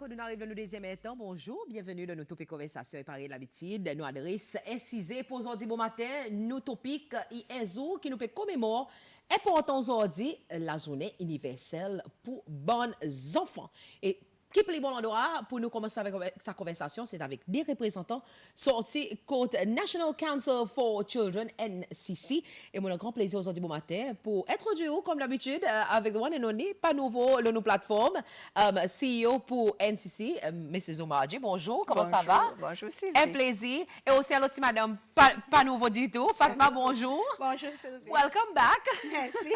nous arrivons au deuxième temps. Bonjour, bienvenue dans nos topics conversation et pareil l'habitude. Nous adresse incisé pour aujourd'hui bon matin, nos topics et un jour qui nous peut commémorer important aujourd'hui la journée universelle pour bons enfants. Et qui est le bon endroit pour nous commencer avec sa conversation, c'est avec des représentants sortis côté National Council for Children, NCC. Et mon grand plaisir aujourd'hui bon matin pour introduire, comme d'habitude, avec One and Only, pas nouveau, le nos plateformes, CEO pour NCC, Mrs. Omarji. Bonjour, comment ça va? Bonjour, Sylvie. Un plaisir. Et aussi à l'autre madame, pas nouveau du tout. Fatma, bonjour. Bonjour, Sylvie. Welcome back. Merci.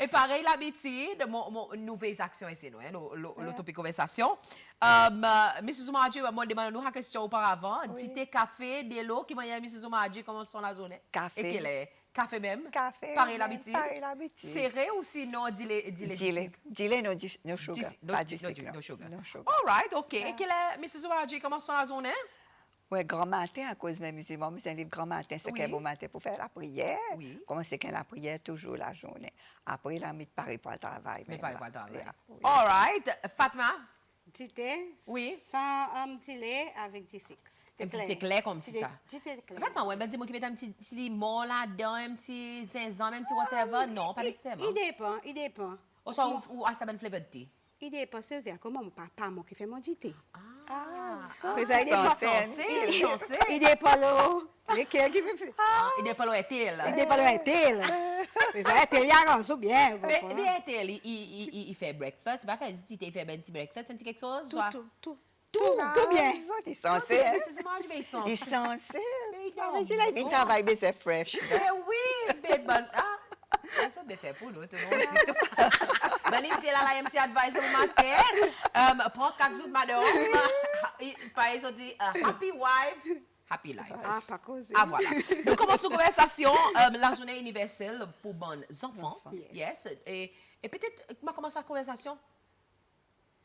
Et pareil, l'habitude, mon nouvelles actions ici, nous, le topic conversation. Mrs. Oumadji, moi, demande nous une question auparavant. Oui. Dites café, de l'eau, qui m'a dit Mrs. Oumadji, comment sont la journée? Café. Et quel est? Café même? Café. Pareil, l'habitude? Pareil, l'habitude. Serré ou sinon, dis-les. Dis-les, no sugar. Pas du sucre. No sugar. No sugar. All right, OK. Et quel est, Mrs. Oumadji, comment sont la journée? Oui, grand matin, à cause de mes musulmans, mais c'est un livre grand matin, c'est Oui. qu'un beau matin pour faire la prière. Oui. Commencer qu'un la prière toujours la journée. Après, la mythe pareil pour le travail. Mais pas le travail. Oui. All right. Fatma? Tité. Oui. Sans petit lait avec du sucre. Un petit éclair comme ça. Tité clair. En fait, moi, dis-moi qu'il met un petit limon là-dedans, un petit zinzan, un petit whatever. Non, pas nécessairement. Il dépend. Ou à sa bonne flavor de thé. Il dépend, Sylvie, comment mon papa, moi, qui fait mon dité. Ah, ça. Mais ça, il dépend. Il dépend l'eau. Lequel qui fait. Il n'est pas loin de Il dépend l'eau est-il. Mais ça, est-il y a un bien. Mais bien, il fait breakfast. Il va faire il fait un petit breakfast, un petit quelque chose. Tout bien. Ils sont sérieux. Ils sont Ils sont sérieux. Mais Ah, non. mais il a une travail, mais c'est fresh. Mais oui, mais bon. Ça me fait pour nous, tout le monde. Ben, ici, là, il y a un petit advice au matin. Prends 4 jours, madame. Par exemple, dit happy wife, happy life. Ah, pas cause. Ah, voilà. Nous commençons la conversation, la journée universelle pour bons enfants. Yes. Et peut-être, on commence la conversation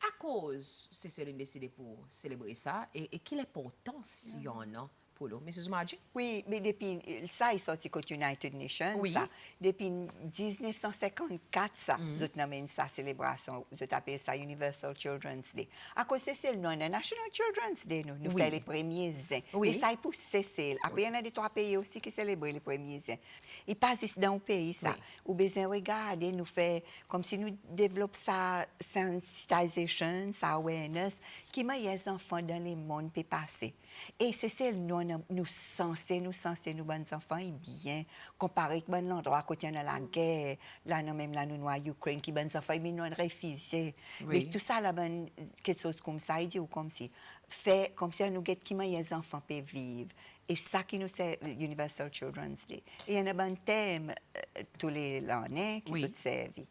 à cause, c'est Céline décidé pour célébrer ça. Et quelle importance il y en a pour nous? Mrs. Oumadji? Oui, mais depuis ça, il sorti côté United Nations. Oui. Ça. Depuis 1954, ça, nous avons sa célébration, nous appelons ça Universal Children's Day. À cause c'est le nom, National Children's Day, nous Oui. faisons les premiers ans. Oui. Et ça, pour cesser. Après, il y en a des 3 pays aussi qui célèbrent les premiers ans. Ils passent ici dans le pays, ça. Oui. Ou besoin regarder, nous fait comme si nous développons sa sensitization, sa awareness, qui m'a les enfants dans le monde peut passer. Et c'est ça, nous censés, nous bons enfants, et bien, comparé avec bon l'endroit côté de la guerre, là, nous même là, nous, en Ukraine, qui bons enfants, mais nous, réfugiés. Oui. Mais tout ça, là, ben, quelque chose comme ça, il dit, ou comme si, fait, comme si nous guette qui les enfants peuvent vivre. Et ça qui nous c'est Universal Children's Day. Et il y a un thème tous les années qui Oui. sont servis.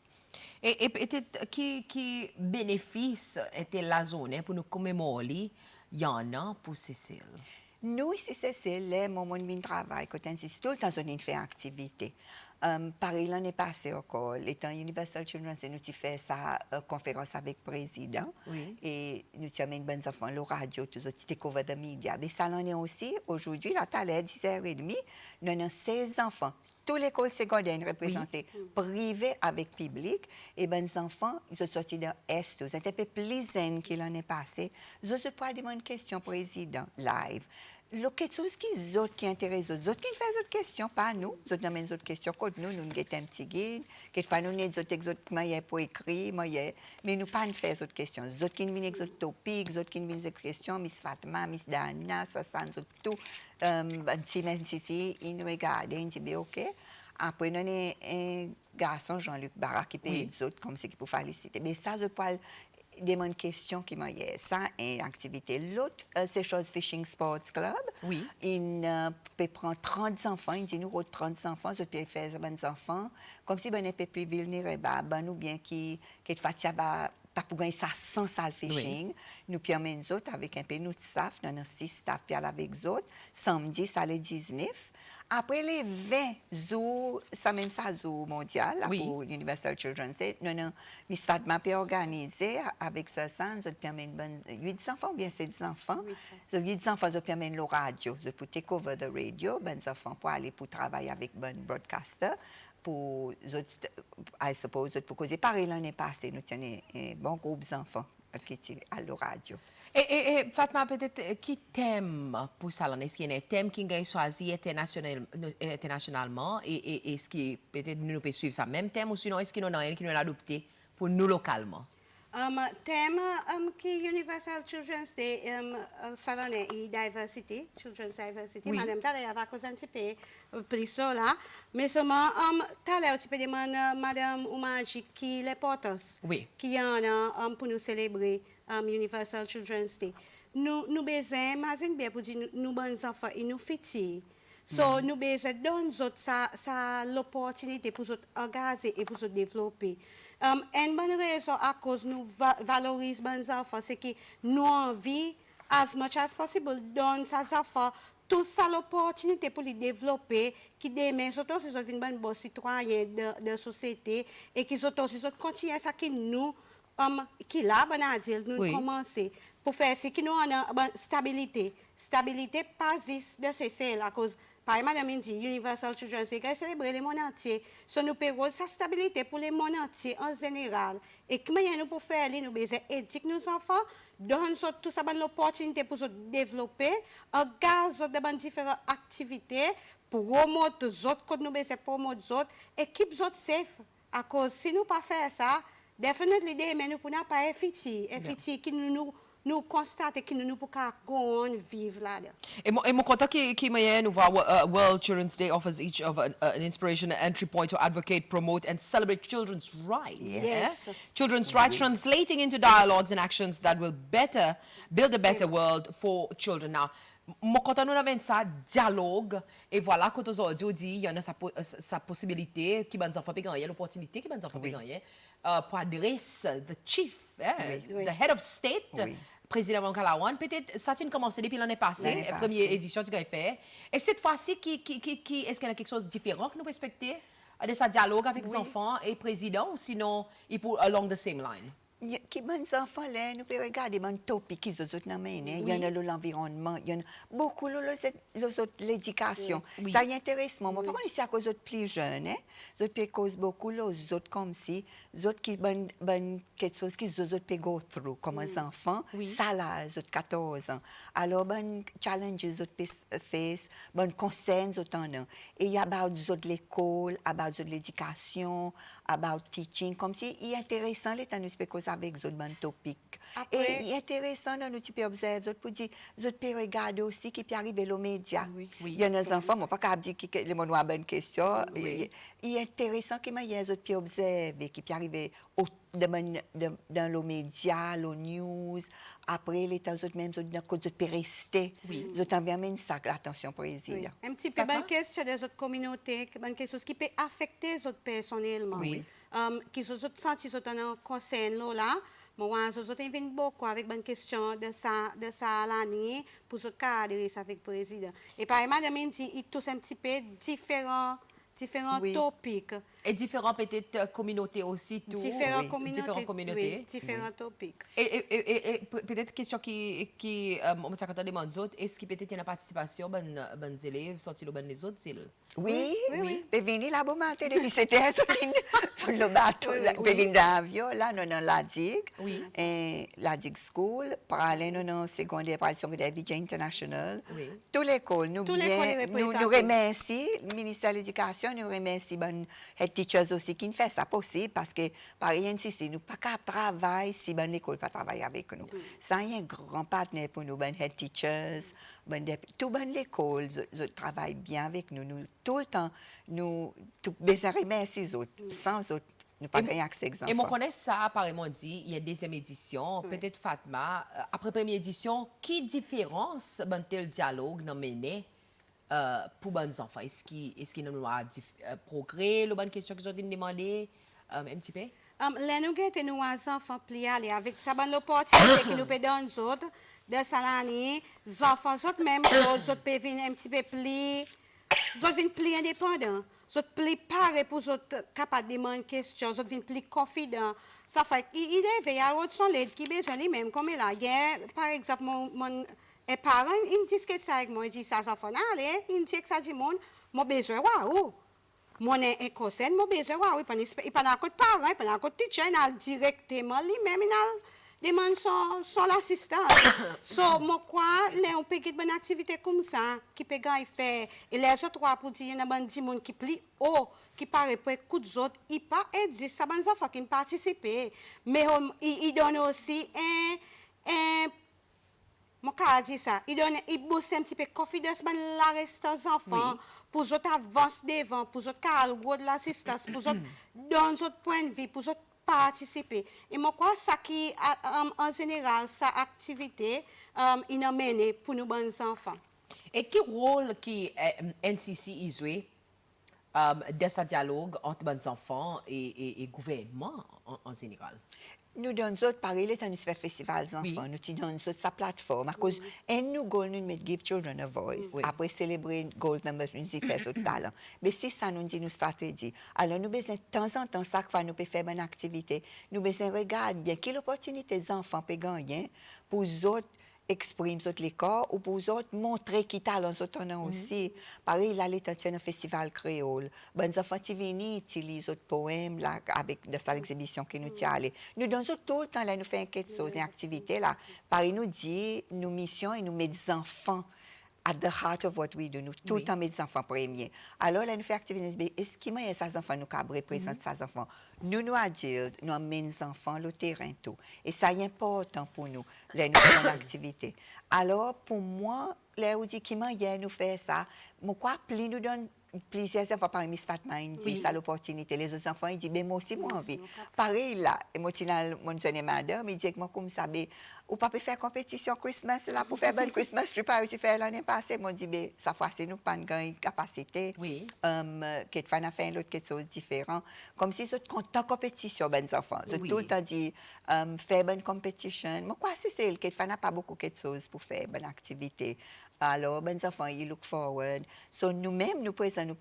Et peut-être qui bénéfice était la zone pour nous commémorer, il y en a pour Cécile. Nous, ici, c'est le moment de travail, quand on est tout le temps on fait activité. Pareil, l'année passée encore, étant Universal Children's Day, nous avons fait sa conférence avec le président. Oui. Et nous avons une bonne enfants, le radio, tous autres, découvert des médias. Mais ça l'en est aussi, aujourd'hui, là, à 10h30, nous avons 16 enfants. Toute l'école secondaire représentée, privée avec public. Et ben enfants, ils sont sortis dans l'Est. Ils étaient un peu plus zen que l'année passée. Ils ont posé une question au président, live. Quelque chose qui intéresse les autres qui font d'autres questions, pas nous. Les autres n'ont d'autres questions que nous avons un petit guide. Quelquefois, nous avons des autres pour écrire, mais nous pas faire d'autres questions. Les autres qui viennent avec d'autres topics, les autres qui viennent avec d'autres questions, Miss Fatma, Miss Dana, ça, tout. Un petit ici, ils regardent, ils disent, OK. Après, nous avons un garçon, Jean-Luc Barra, qui paye les autres comme c'est qu'il faut féliciter. Mais ça, je parle des questions qui m'ont ça est une activité. L'autre, c'est Chose Fishing Sports Club. Oui. Il peut prendre 30 enfants, il dit nous 30 enfants, je peux faire des enfants, comme si on peut plus vulnérable, ou bien qui va pas pour gagner ça sans salle fishing. Oui. Nous permettons nous autres avec un peu de staff, nous avons 6 staff puis avec les autres. Samedi, ça les 19. Après les 20 jours, ça même ça jour mondial là, pour l'Universal Children's Day, nous avons Miss Fatma peut organiser avec ça, nous permet 8 enfants ou bien 7 enfants. 8 enfants, nous permet le radio, nous pour take over the radio, ben enfants pour aller pour travailler avec bon broadcaster. Pour, I suppose, pour causer pareil l'année passée, nous tenions un bon groupe d'enfants qui à la radio. Et Fatma, peut-être, qui thème pour ça, est-ce qu'il y a un thème qui a choisi internationalement et est-ce que peut-être nous pouvons suivre ça même thème ou sinon est-ce qu'il y en a un qui nous a adopté pour nous localement? Thème qui Universal Children's Day salon et diversity, children's diversity. Oui. Madame Tala va cause un petit peu plus ça là, mais seulement Tala tu peux demander Madame Oumaji qui l'importance Oui. qui en a pour nous célébrer Universal Children's Day. Nous besoin imagine bien pour dire nous bons enfants et nous fêter. So, nous besoin donner ça l'opportunité pour nous organiser et pour nous développer. Une bonne raison à cause nous valorisons les enfants, c'est que nous envie, as much as possible, donner ces enfants toute ça l'opportunité pour les développer, qui demain, surtout si ils sont bons citoyens de la société et qui sont aussi continuer ça qui nous, qui là, nous commencer pour faire ce qui nous a stabilité. Stabilité pas de cesser à cause par madame Indi, Universal Children's Day, célébrer le monde entier. So, nous payons sa stabilité pour le monde entier en général. Et comment nous pouvons faire, nous besoin éduquer nos enfants, donner tout ça l'opportunité pour se développer, organiser de différentes activités, pour remonter les autres, quand nous besoin promouvoir les autres, et keep les autres safe. À cause, si nous pas faire ça, définitivement, mais nous ne pouvons pas efficace, qui nous constatons que nous pouvons vivre là. Et mon content qui m'a nous voir World Children's Day offers each of an inspiration, an entry point to advocate, promote and celebrate children's rights. Yes. Children's rights translating into dialogues and actions that will build a better world for children. Now, mon content nous amène ça dialogue et voilà quand aujourd'hui dit il y en a sa possibilité qui ben enfants peut gagner l'opportunité qui ben enfants peut gagner pour adresser the chief the head of state président Mankalawan peut-être ça a commencé depuis l'année passée première édition tu as fait et cette fois-ci qui est-ce qu'il y a quelque chose de différent que nous respecter de sa dialogue avec les enfants et président ou sinon il pour along the same line. Qui bonnes enfants là, nous pouvons regarder mon topic qui sont autres il y en a l'environnement, il y en a beaucoup l'éducation. Ça y intéresse moi. Par contre ici à cause d'autres plus jeunes, les autres cause beaucoup les autres comme si, les autres qui bonne quelque chose qui les autres go through comme les enfants, ça là, les autres 14 ans. Alors bon challenges les autres face, bon concerns autant là. Et il y a about les autres l'école, about l'éducation, about teaching comme si il est intéressant les temps nous cause avec les autres topics. Et il est intéressant, nous pouvons observer, pour dire, nous pouvons regarder aussi qui peut arriver aux médias. Il y a des enfants, je ne peux pas dire que les gens ont une bonne question. Il est intéressant que les autres peuvent observer, qui peut arriver dans les médias, les news. Après, les temps autres même, ils peuvent rester. Ils ont envie ça, l'attention président. Un petit peu bonne question des autres communautés, quelque chose qui peut affecter les autres personnellement. Qui sont sentis en concerne là. Moi, je suis beaucoup avec une question de ça l'année pour ce cadre avec le président. Et par exemple, madame dit il touche un petit peu différents topics. Et différentes peut-être communautés aussi tout. Différentes communautés. Oui, différents topics. Et peut-être question qui on s'attend à demander autres, est-ce qu'il peut-être y a une participation bonnes élèves sortis les autres îles? Oui. Mais venir là-bas matin depuis c'était sur le bateau, puis venir d'avion là non la digue. Et la digue school pour aller non secondaire pour aller sur la Vija International. Toute l'école nous remercie le ministère de l'Éducation, nous remercie bon head teachers aussi qui nous fait ça possible parce que par rien ici nous pas capable travailler si ben l'école pas travailler avec nous. Ça y est un grand partenaire pour nous ben head teachers, tout ben l'école travaille bien avec nous tout le temps nous tout besoin remercier les autres sans autres nous pas gagner accès exemple. Et mon connaît ça apparemment dit il y a deuxième édition peut-être Fatma après première édition qui différence ben tel dialogue non mené pour les enfants est-ce qu'il nous a progrès la bonne question que j'ai demandé un petit peu les nous guetter nous enfants plier aller avec ça ben l'opportunité que nous peut donner aux autres de l'année les enfants autres même autres peuvent venir un petit peu plier ils viennent plus indépendants ils plus parés pour autres capables de demander questions ils viennent plus confidents ça fait il est à autre son l'aide qui besoin lui même comme là par exemple mon et parents ils disent que ça avec moi ils disent ça enfant allez ils disent que ça dit mon besoin waouh mon est inconscient mon besoin waouh il pas côté parents il pas côté teacher il directement lui même demande son l'assistance. So, moi, quoi, on peut faire une activité comme ça, qui peut faire, et les autres, pour dire, il y a des gens qui plient haut, qui paraît pour écouter les autres, ils pas aider, ça va enfants qui participent. Mais ils donnent aussi mon cas dit ça, il booste un petit peu confidence dans la reste des enfants, pour les autres avancer devant, pour les autres carrer de l'assistance, pour les autres donner autres point de vue, pour les autres participer. Et moi, quoi, ça qui, en général, sa activité, il a mené pour nous, bons enfants. Et quel rôle qui NCC a joué dans ce dialogue entre les enfants et le gouvernement en général? Nous donnons autres pareil, les nous fait festival des enfants, nous donnons sa plateforme à cause et nous goal nous mettre give children a voice. Après célébrer goal number nous y fait ce talent. Mais si ça nous dit nos stratégies. Alors nous besoin de temps en temps chaque fois nous peut faire une activité, nous besoin regarder bien quelle opportunité les enfants peuvent gagner pour les autres exprime les corps ou pour autres montrer qui talent autres aussi. Pareil, là, les un festival créole. Ben, enfants qui viennent, utilisent d'autres poèmes là, avec de cette exhibition qui nous tient allé. Nous donnons tout le temps là, nous faisons quelque chose, une activité là. Pareil, nous dit, nos missions et nous mettons des enfants at the heart of what we do. Nous tout le temps mettons des enfants premiers. Alors là, nous faisons activité. Est-ce qu'il y a ces enfants nous qui représentent ces enfants? Nous adultes, nous amenons les enfants le terrain tout. Et ça est important pour nous, là, nous faisons l'activité. Alors, pour moi, là, on dit qu'il y a nous fait ça. Moi, quoi, plus nous donne plusieurs enfants par Miss Fatma, il dit ça l'opportunité. Les autres enfants, ils disent, ben moi aussi, moi envie. Pareil, là, émotionnel, mon jeune madame, il dit que moi, comme ça, ben, ou pas faire compétition Christmas, là, pour faire bonne Christmas, je ne pas réussi à faire l'année passée. Moi, dit, ben, ça fois, c'est nous pas une capacité. Oui. Qu'il faut faire l'autre quelque chose de différent. Comme si c'est en compétition, ben, enfants. J'ai tout le temps dit, faire bonne compétition. Moi, quoi, c'est qu'il faut pas beaucoup quelque chose pour faire bonne activité. Alors, ben, enfants, ils look forward. So, nous-mêmes, nous pouvons nous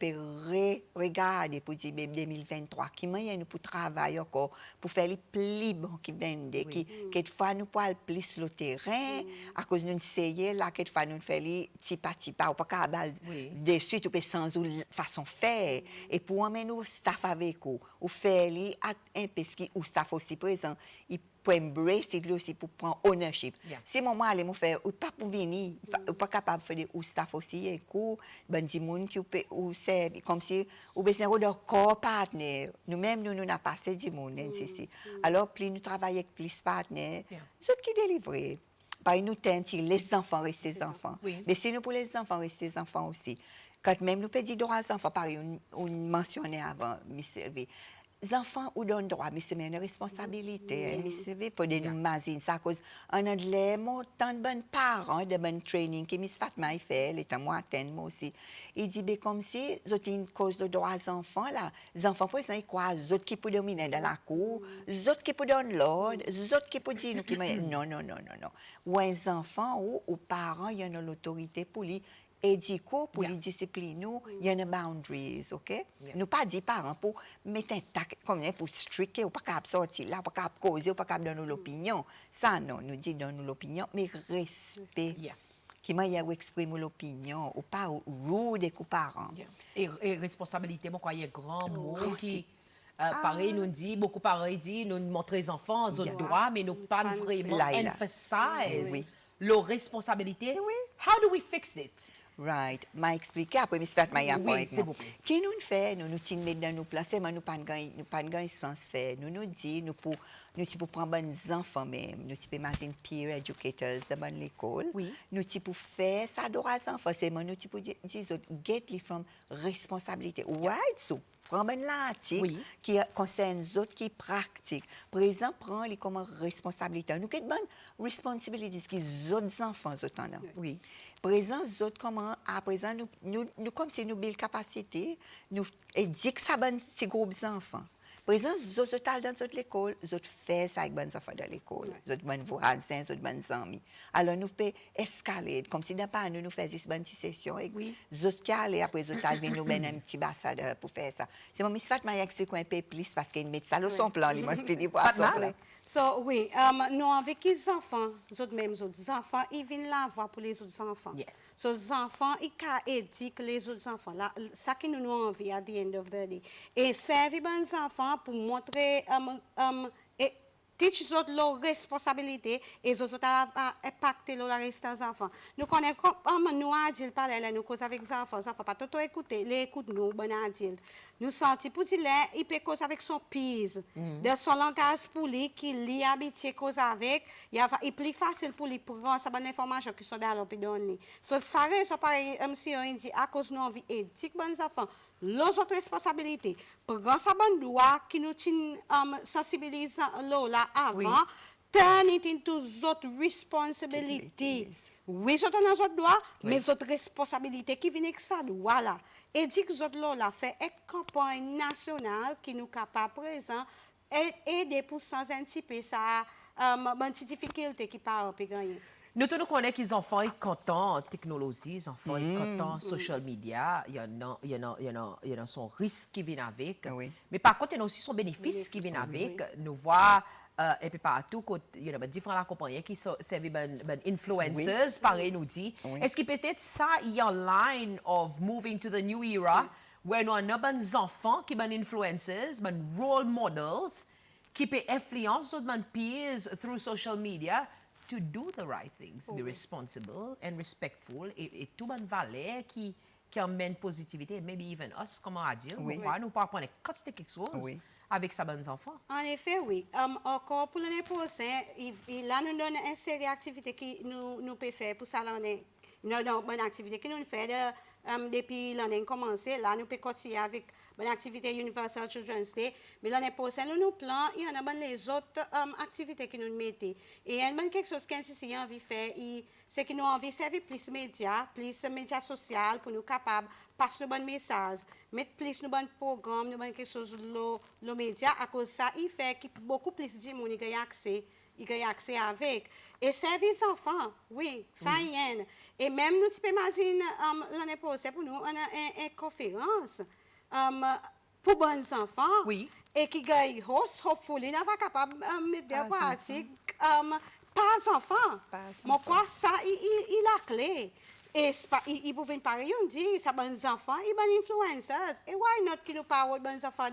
regarder pour dire 2023, qui moyen nous pour travailler encore, pour faire les plus bons qui vendent, qui quelquefois nous pouvons plus sur le terrain, à cause nous essayons là, quelquefois nous faisons les petits pas, ou pas qu'à de suite, ou sans façon faire. Et pour emmener nous staff avec vous, ou faire les un peu ou staff aussi présent, pour embrace it aussi pour prendre ownership. Si maman allait me faire ou pas pour venir, ou pas capable de faire ou staff aussi et coup ben di monde qui ou c'est comme si ou besoin de corps partenaire. Nous-mêmes nous n'a passé du monde ici. Alors plus nous travaillons avec plus partenaires, ceux qui délivrent. Par nous t'aime les enfants restent les enfants. Mais si nous pour les enfants rester les enfants aussi. Quand même nous peut dire droit aux enfants pareil on mentionnait avant Miss Sylvie. Les enfants ou donnent droit, mais c'est une responsabilité. Il faut nous imaginer ça, cause on a tant de bons parents, de bons training que Miss Fatma fait, les temps moi moi aussi. Il dit ben comme si c'est une cause de droits aux enfants là, les enfants pour ça ils croient les autres qui peuvent dominer dans la cour, les autres qui peuvent donner l'ordre, les autres qui peuvent dire nous qui non. Ou les enfants ou parents il y a l'autorité pour lui. Et du coup, pour les discipliner, il y a des boundaries, OK? Nous pas dire parents pour mettre un tac, comme pour striquer, ou pas capable sortir là, pas capable causer, ou pas capable donner l'opinion. Ça, non, nous dit donner l'opinion, mais respect. Qui m'a exprimer l'opinion, ou pas rude avec les parents. Et responsabilité, moi, quoi, il y a grand mot qui... pareil, nous dit, beaucoup pareil dit, nous montrons les enfants, aux autres droits, mais nous pas vraiment emphasize leur responsabilité. How do we fix it? Right. M'a expliqué après Miss Fatma y a Oui, s'il vous plaît. Qui nous fait nous mettre dans nos places mais nous pas gain sens faire. Nous dit nous pour prendre des enfants même, nous pour imagine peer educators dans l'école. Nous pour faire ça droit aux enfants, c'est nous pour dire get from responsibilité. Right so prendre une l'article qui concerne les autres qui pratiquent. Présent prend les comme responsabilité. Nous avons bonne responsabilité qui les autres enfants autant. Oui. Présent les autres comment à présent nous comme si nous build capacité, nous et dit que ça bon petit groupe d'enfants. Présent les autres dans l'école, les autres fait ça avec bonnes enfants dans l'école. Les autres bonnes voisins, les autres bonnes amis. Alors nous peut escalader comme si d'abord nous faisons une bonne session et les autres qui allaient après les autres nous ben un petit ambassadeur pour faire ça. C'est mon Miss Fatma qui explique un peu plus parce qu'il met ça dans son plan, il m'a fini voir son plan. So, oui, nous avec les enfants, les autres mêmes autres enfants, ils viennent la voir pour les autres enfants. Yes. So, les enfants, ils éduquent que les autres enfants. Là, ça qui nous avons envie à the end of the day. Et servir les enfants pour montrer teach zot leur responsabilité et zot a impacté la reste des enfants. Nous connaissons comme nous a dit parler nous cause avec les enfants pas tout écouter, les écoute nous bon a dit. Nous senti pour dire il peut cause avec son pise, de son langage pour lui qui lui habitué cause avec, il plus facile pour lui prendre sa bonne information qui sont dans l'opinion. So ça raison pareil si on dit à cause nous envie éthique bonnes enfants. Les autres responsabilités, prendre sa bonne droit qui nous sensibilise là avant, turn it into autres responsibilités. Oui, c'est un autre droit, mais autres responsabilités qui viennent avec ça droit là. Et dit que autres là fait une campagne nationale qui nous capable présent aider pour sans anticiper ça, bonne difficulté qui part puis gagner. Nous tous nous connaissons qu'ils enfants ils contents technologie, ils enfants ils contents social media, il y en a son risque qui vient avec. Oui. Mais par contre, il y en a aussi son bénéfice qui vient avec. Nous voit un peu partout il y a différentes compagnies qui servent des influencers, pareil nous dit. Est-ce que peut-être ça il y a un line of moving to the new era where nous avons des enfants qui sont influencers, des role models qui peuvent influencer nos peers through social media to do the right things, be responsible and respectful, et tout bonne valeur qui emmène positivité, maybe even us, comment à dire, nous pouvons apprendre quelque chose avec sa bonnes enfants. En effet, oui. Encore pour l'année prochaine, là, nous donne une série d'activités que nous pouvons faire pour ça l'année. Nous avons une activité que nous faisons depuis l'année commencé. Là, nous pouvons continuer avec une activité Universal Children's Day. Mais l'année prochaine, nous plans, il y en a les autres activités que nous mettons. Et il y a quelque chose qu'NCC a envie de faire, c'est que nous avons envie de servir plus de médias sociaux pour nous capables de passer le bon message, mettre plus de bons programmes, de quelque chose le média. À cause de ça, il fait que beaucoup plus de monde y a accès. Il y a accès avec. Et service enfants, oui, ça y est. Et même nous, tu peux imaginer, l'année prochaine, pour nous, on a une conférence pour bons enfants. Oui. Et qui gagne host, hopefully, nous va capable de mettre en pratique pas enfants. Mais quoi, ça, il a clé. Et ils peuvent parler, on dit, ça bons enfants, ils sont influencers. Et why not qui nous parlent de bons enfants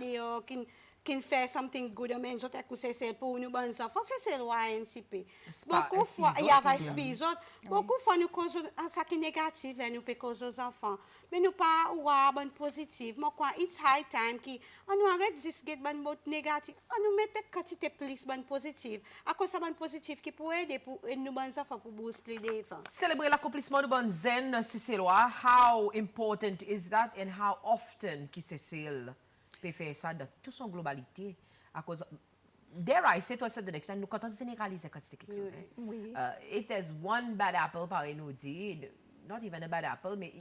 qui fait something good, mais nous autres c'est pour nous bons enfants, c'est le NCP. Beaucoup de fois, il y a beaucoup de fois nous causons ça qui est négatif, nous peut causer aux enfants. Mais nous pas bon positif. Moi quoi, it's high time qui on nous arrête de dire bon mot négatif, on nous mette quantité plus bon positif. À cause ça bon positif qui peut aider pour nous bons enfants pour booster plus d'enfants. Célébrer l'accomplissement de bon zen, Cicélois, how important is that and how often qui Cécile peut faire ça dans toute son globalité à cause dare I say to the next time nous quand on généralise quand c'est quelque chose if there's one bad apple par nous dit not even a bad apple mais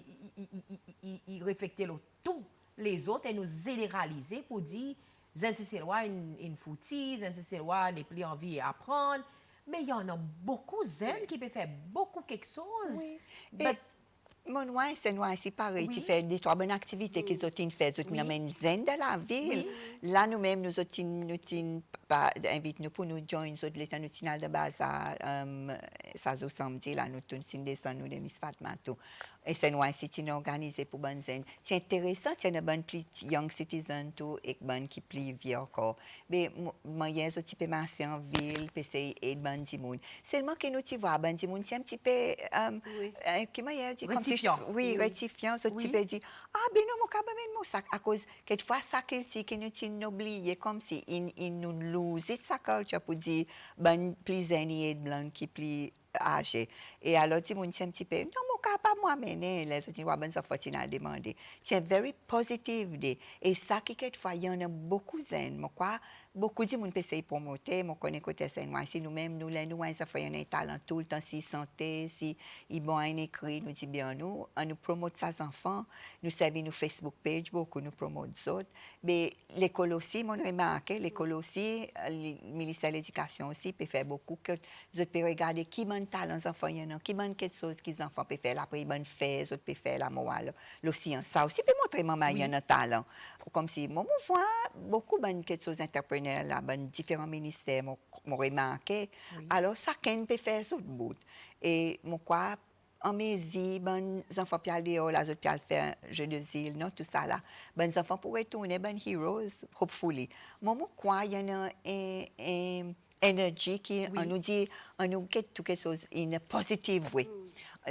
il reflète tous les autres et nous généraliser pour dire c'est une foutise c'est n'est plus envie d'apprendre mais il y en a beaucoup qui peuvent faire beaucoup quelque chose Mon noir, c'est noir, c'est pareil. Tu fais des trois bonnes activités qu'ils ont fait. Ils nous amènent zen de la ville. Là, nous-mêmes, nous invitons nous pour nous joindre l'état national de base ça au samedi. Là, nous descendons nous de Miss Fatma. Et c'est noir, c'est une organisée pour bonne zen. C'est intéressant, il y a une bonne plus young citizen tout et bonne qui plus vieux encore. Mais moi, il y a un petit peu marché en ville, puis c'est et bonne du monde. Seulement que nous tu vois, bonne du monde, c'est un petit peu comment il dit comme oui, rectifiant, ce type dit ben non mon cabane mon sac à cause quelquefois ça qu'il dit que nous oublié comme si il nous lose sa culture pour dire bonne plus aîné blanc qui plus âgé et alors tu mon un petit peu non mon capable moi mener les autres wa ben ça faut à demander c'est very positive day et ça qui quelquefois il y en a beaucoup zen moi quoi beaucoup de monde peut essayer promoter mon connaît côté c'est moi si nous-mêmes nous les nous ça fait un talent tout le temps si santé si ils bon un écrit nous dit bien nous on nous promote ça enfants nous servons nos Facebook page beaucoup nous promote autres mais l'école aussi mon remarqué l'école aussi le ministère de l'éducation aussi peut faire beaucoup que je peux regarder qui man talent enfants il y en a qui man quelque chose qu'ils enfants peuvent faire après ils fait autres peuvent faire la morale le science ça aussi peut montrer maman il y en a talent comme si moi voit beaucoup bonne quelque chose entrepreneurs là ben différents ministères mon remarqué alors ça qu'un peut faire sur bout et mon quoi en Mésie, ben enfants puis aller là, les autres puis faire jeu de zile, non tout ça là. Ben enfants pourraient tourner ben heroes hopefully. Moi quoi il y en a énergie qui, on nous dit, on nous get tout quelque chose in a positive way.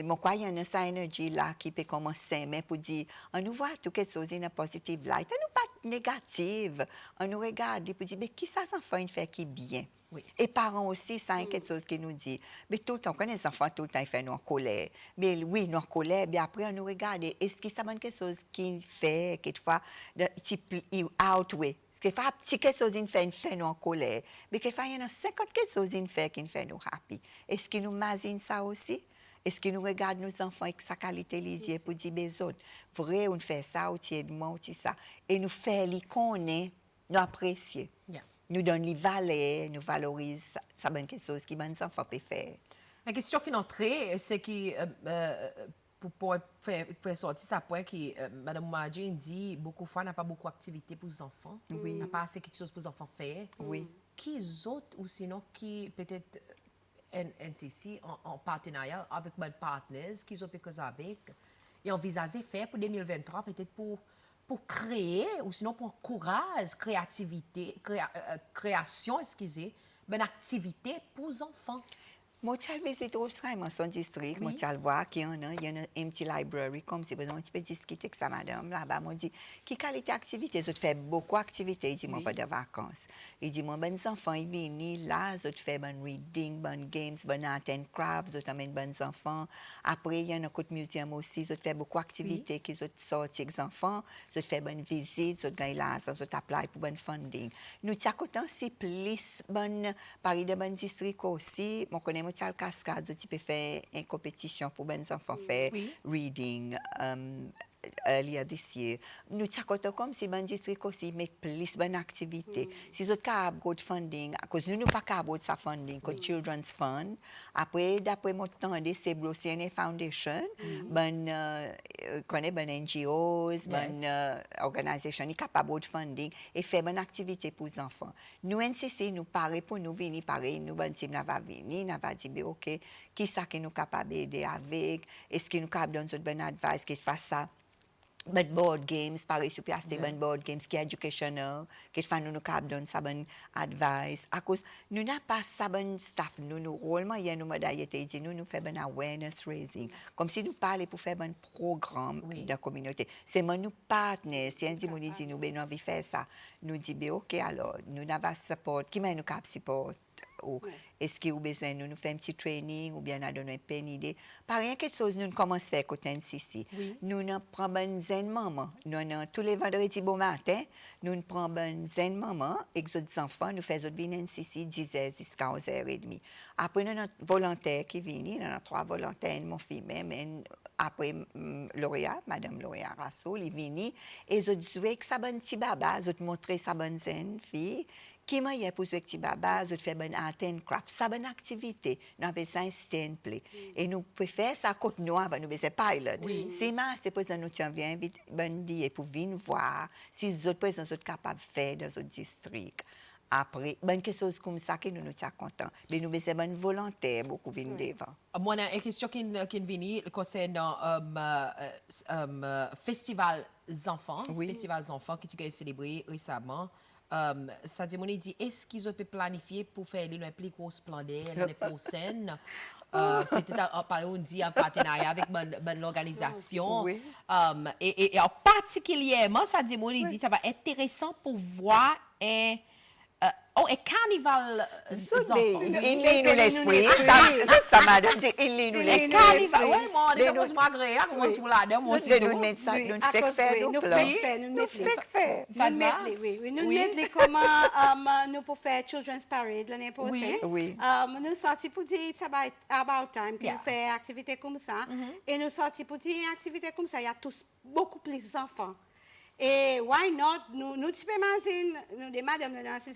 Moi, quoi, il y a cette énergie-là qui peut commencer, mais pour dire, on nous voit tout quelque chose in a positive light, on nous pas négative, on nous regarde et pour dire, mais qui ça, ces enfants, ils font qui bien? Oui. Et parents aussi, ça a quelque chose qui nous dit, mais tout le temps, quand les enfants, tout le temps, ils font nous en colère. Mais oui, nous en colère, mais après, on nous regarde, est-ce que ça va quelque chose qui fait, quelquefois, il outweigh? Parce qu'il fait petit quelque chose qui fait nous en colère. Mais quelquefois, il y a 50 quelque chose qui fait nous happy. Est-ce que nous imaginons ça aussi? Est-ce que nous regardons nos enfants avec sa qualité les yeux pour dire, les autres, vrai, on fait ça, ou tu es de moi, ou tu ça. Et nous faisons les connaître, nous apprécier. Yeah. Nous donnons les valeurs, nous valorisons, ça bonne quelque chose qui les enfants peuvent faire. La question qui est entrée, c'est que pour faire sortir ça point que Mme Mouadji dit beaucoup de fois n'a pas beaucoup d'activités pour les enfants. Oui. N'a pas assez quelque chose pour les enfants faire. Oui. Qui autres ou sinon qui peut-être NCC en partenariat avec mes partenaires qui ont quelque chose avec et envisager faire pour 2023 peut-être pour créer ou sinon pour encourager création, excusez, une activité pour les enfants. Moi, je visite au dans son district, moi, je vois qu'il y a un petit library, comme si on peut discuter avec sa madame là-bas. Moi, je dis, quelle qualité d'activité? Je fais beaucoup d'activités, il dit, moi, pas de vacances. Il dit, moi, mes enfants, ils viennent là, je fais bon reading, bon games, bon art and craft, je t'amène bons enfants. Après, il y a un côté muséum aussi, je fais beaucoup d'activités qui sont sorties avec les enfants, je fais bonne visite, je gagne là, je t'appelle pour bon funding. Nous, tu as aussi plus bon, Paris de bon district aussi, moi, connais le cascade, tu peux faire une compétition pour les enfants faire reading. Il y a des years. Nous t'accompagnons comme si le district aussi met plus bonne activité. Si vous avez good funding, parce que nous pas capable de funding, que Children's Fund. Après, d'après mon temps, c'est Broscienne Foundation, connaît ben NGOs, ben organisation, qui capable de funding et faire bonne activité pour les enfants. Nous NCC, nous paraît pour nous venir pareil, nous ben team n'ava venir, n'ava dit ok, qui ça que nous capable d'aider avec, est-ce que nous capable donner une bonne advice qui fasse ça? But board games, pareil, si vous avez board games qui est educational, qui fait nous capable donner ça bonne advice. À cause nous n'a pas ça bonne staff, nous rôle moyen nous modalité dit nous fait bon awareness raising, comme si nous parler pour faire bon programme de la communauté. C'est nous partenaires, si on dit nous dit nous ben envie faire ça, nous dit ben OK alors nous n'avons support, qui nous cap support. Ou est-ce que vous avez besoin de nous faire un petit training ou bien nous donner une idée. Par rien quelque chose nous commençons à faire côté NCC. Nous prenons un zen maman. Nous tous les vendredis bon matin, nous prenons un zen maman et les autres enfants nous faisons venir NCC 10h jusqu'à 11h30. Après nous avons volontaire qui viennent, nous avons 3 volontaires, mon fille même. Après lauréat, Madame lauréat Rasoul, ils viennent et ils ont joué que ça bonne petit baba, ils ont montré sa bonne zen fille. Qui m'a y a pour ce petit baba, je fais bonne art and craft, ça bonne activité, nous avons ça un stand play. Et nous pouvons faire ça côte noire, nous faisons pilot. C'est ma, c'est pour ça nous tiens bien bonne dit pour venir voir si les autres personnes sont capables de faire dans notre district. Après, bonne quelque chose comme ça que nous nous sommes contents. Mais nous faisons bonne volontaire, beaucoup venir devant. Moi, une question qui vient concernant festival enfants, festival enfants qui a été célébré récemment. Ça dit, est-ce qu'ils ont pu planifier pour faire une plus grosse splendeur l'année prochaine? Peut-être on dit en partenariat avec l'organisation. Et en particulièrement, ça dit, ça va être intéressant pour voir un carnival enfants. Il lit nous l'esprit. Ça m'a dit, il lit nous l'esprit. Carnival, oui, moi, on est comme moi agréable, moi, tout là-dedans, moi aussi. Nous mettons ça, nous faisons faire, nous mettons comment nous pouvons faire Children's Parade l'année prochaine. Nous sortis pour dire it's about time que nous faisons activité comme ça. Et nous sortis pour dire activité comme ça, il y a tous beaucoup plus d'enfants. Et why not? Nous tu peux imaginer, nous des madames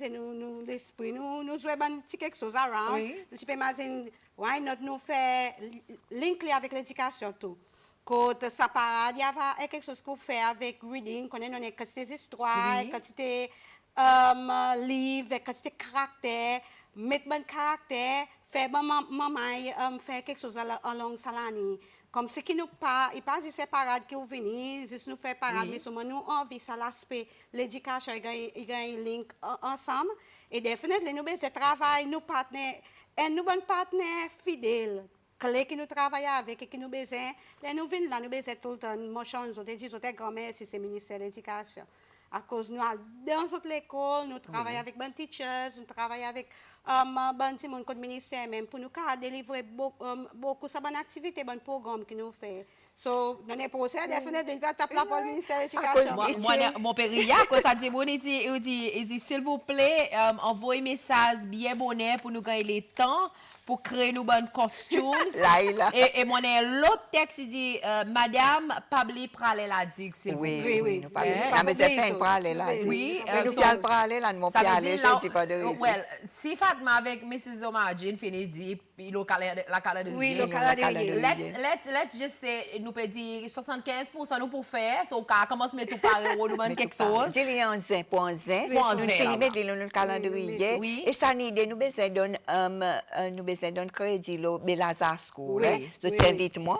nous l'esprit, nous jouons quelque chose around. Nous tu peux imaginer, why not nous faire link avec l'éducation tout. Quand ça parade, il y a quelque chose pour faire avec reading, qu'on a une quantité d'histoire, quantité livre, quantité caractère, mettre bon caractère, faire maman faire quelque chose à long salani. Comme ce qui nous pas, il pas c'est parade qui venir, juste nous faire parade, mais seulement nous envie ça l'aspect l'éducation, il y a un link ensemble Et définitivement, nous besoin travail, nous partenaires, et nous bons partenaires fidèles, clés qui nous travaillent avec et qui nous besoin. Là, nous venons là, nous besoin tout le temps, moi change, on dit, on grand-mère, si c'est le ministère de l'Éducation. À cause nous dans toute l'école, nous travaillons avec les teachers, nous travaillons avec le ministère même pour nous délivrer beaucoup de bonnes activités, de programmes que nous faisons. So, dans les procès, définitivement, nous tapons la pour le ministère de l'Éducation. Mon père, quand ça dit, il dit, s'il vous plaît, envoyez un message bien bonnet pour nous gagner le temps. Pour créer nos bonnes costumes. Et mon l'autre texte, il dit, Madame, Pabli prale la digue, s'il vous plaît. Oui, nous parlons. Mais c'est fin prale la digue. Oui. Nous parlons prale là, nous parlons aller, je dis pas de rire. Well, si Fatma avec Mrs. Omarjin finit dit, la calendrier. Oui, le calendrier. Let's just say, nous peut dire 75% nous pour faire, so qu'on commence à mettre tout par euro, nous demande quelque chose. Il y a un zin, pour un zin, nous finissons mettre le calendrier. Et ça, nous besoin d'un crédit, Belazar School. Je t'invite-moi,